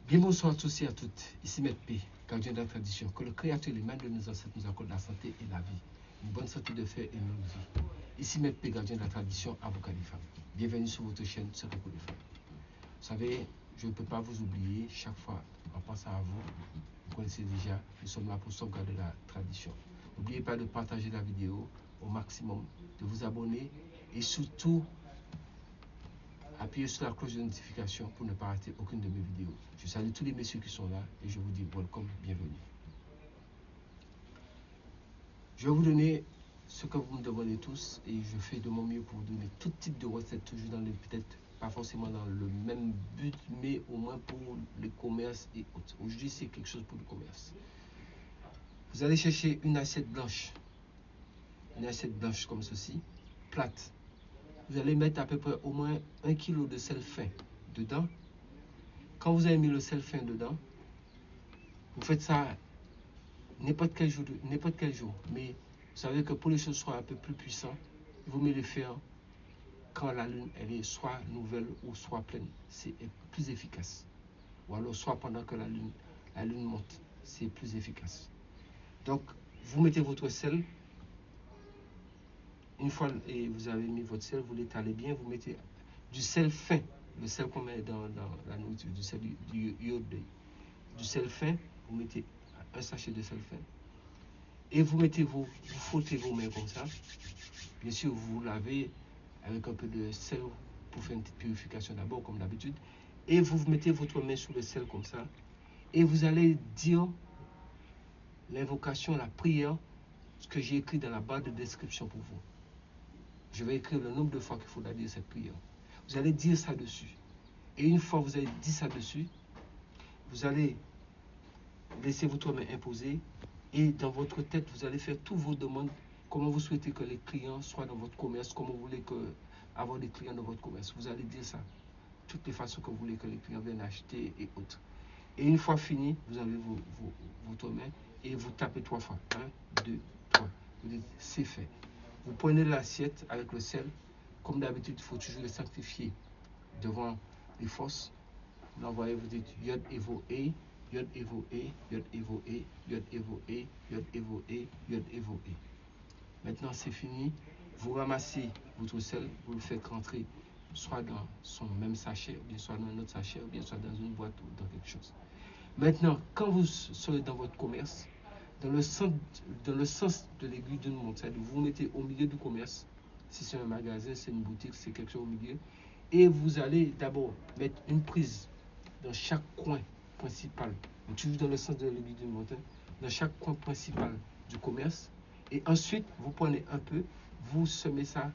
Bien bonsoir à tous et à toutes, ici Maître P, gardien de la tradition. Que le Créateur, les mains de nos ancêtres nous accorde la santé et la vie, une bonne santé de fer et une longue vie. Ici Maître P, gardien de la tradition, avocat des femmes. Bienvenue sur votre chaîne Secret pour les femmes. Vous savez, je ne peux pas vous oublier, chaque fois en pensant à vous, vous connaissez déjà, nous sommes là pour sauvegarder la tradition. N'oubliez pas de partager la vidéo au maximum, de vous abonner et surtout appuyez sur la cloche de notification pour ne pas rater aucune de mes vidéos. Je salue tous les messieurs qui sont là et je vous dis welcome, bienvenue. Je vais vous donner ce que vous me demandez tous et je fais de mon mieux pour vous donner tout type de recettes, toujours dans le, peut-être pas forcément dans le même but, mais au moins pour le commerce et autres. Aujourd'hui, c'est quelque chose pour le commerce. Vous allez chercher une assiette blanche comme ceci, plate. Vous allez mettre à peu près au moins 1 kg de sel fin dedans. Quand vous avez mis le sel fin dedans, vous faites ça n'importe quel jour, mais vous savez que pour les choses soient un peu plus puissantes, il vaut mieux les faire quand la lune elle est soit nouvelle ou soit pleine, c'est plus efficace. Ou alors soit pendant que la lune monte, c'est plus efficace. Donc vous mettez votre sel. Une fois et vous avez mis votre sel, vous l'étalez bien, vous mettez du sel fin, le sel qu'on met dans la nourriture, du sel du sel fin, vous mettez un sachet de sel fin. Et vous frottez vos mains comme ça. Bien sûr, vous lavez avec un peu de sel pour faire une petite purification d'abord, comme d'habitude. Et vous mettez votre main sur le sel comme ça. Et vous allez dire l'invocation, la prière, ce que j'ai écrit dans la barre de description pour vous. Je vais écrire le nombre de fois qu'il faudra dire cette prière. Vous allez dire ça dessus. Et une fois que vous avez dit ça dessus, vous allez laisser votre main imposer. Et dans votre tête, vous allez faire toutes vos demandes. Comment vous souhaitez que les clients soient dans votre commerce. Comment vous voulez avoir des clients dans votre commerce. Vous allez dire ça. Toutes les façons que vous voulez que les clients viennent acheter et autres. Et une fois fini, vous avez votre main et vous tapez 3 fois. 1, 2, 3. Vous dites c'est fait. Vous prenez l'assiette avec le sel. Comme d'habitude, il faut toujours le sanctifier devant les forces. Vous l'envoyez, vous dites Yod Evo E, Yod Evo E, Yod Evo E, Yod Evo E, Yod Evo E, Yod Evo E. Maintenant, c'est fini. Vous ramassez votre sel, vous le faites rentrer soit dans son même sachet, ou bien soit dans un autre sachet, ou bien soit dans une boîte ou dans quelque chose. Maintenant, quand vous serez dans votre commerce, dans le sens de l'aiguille d'une montre, c'est-à-dire vous mettez au milieu du commerce, si c'est un magasin, c'est une boutique, c'est quelque chose au milieu, et vous allez d'abord mettre une prise dans chaque coin principal, toujours dans le sens de l'aiguille d'une montre, dans chaque coin principal du commerce, et ensuite vous prenez un peu, vous semez ça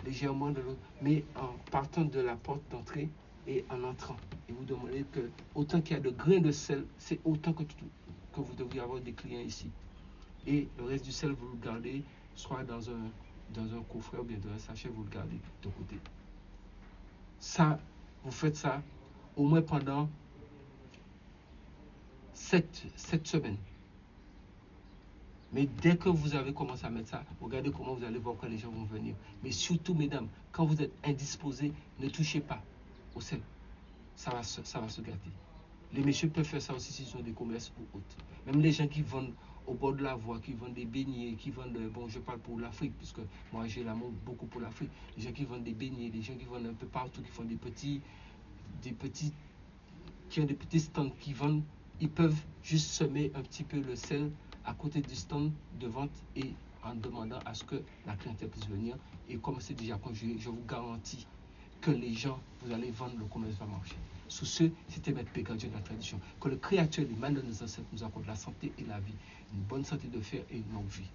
légèrement de l'autre, mais en partant de la porte d'entrée et en entrant. Et vous demandez que autant qu'il y a de grains de sel, c'est autant que vous devriez avoir des clients ici. Et le reste du sel, vous le gardez soit dans un coffret ou bien dans un sachet, vous le gardez de côté. Ça, vous faites ça au moins pendant 7 semaines. Mais dès que vous avez commencé à mettre ça, regardez comment vous allez voir quand les gens vont venir. Mais surtout, mesdames, quand vous êtes indisposés, ne touchez pas au sel. Ça va se gâter. Les messieurs peuvent faire ça aussi s'ils ont des commerces ou autres. Même les gens qui vendent au bord de la voie, qui vendent des beignets, qui vendent, bon, je parle pour l'Afrique, puisque moi j'ai l'amour beaucoup pour l'Afrique. Les gens qui vendent des beignets, les gens qui vendent un peu partout, qui font qui ont des petits stands qui vendent, ils peuvent juste semer un petit peu le sel à côté du stand de vente et en demandant à ce que la clientèle puisse venir. Et comme c'est déjà conjugué, je vous garantis que les gens, vous allez vendre, le commerce va marcher. Sous ce, c'était Maître P, gardien de la tradition. Que le Créateur, les mains de nos ancêtres nous accorde la santé et la vie, une bonne santé de fer et une longue vie.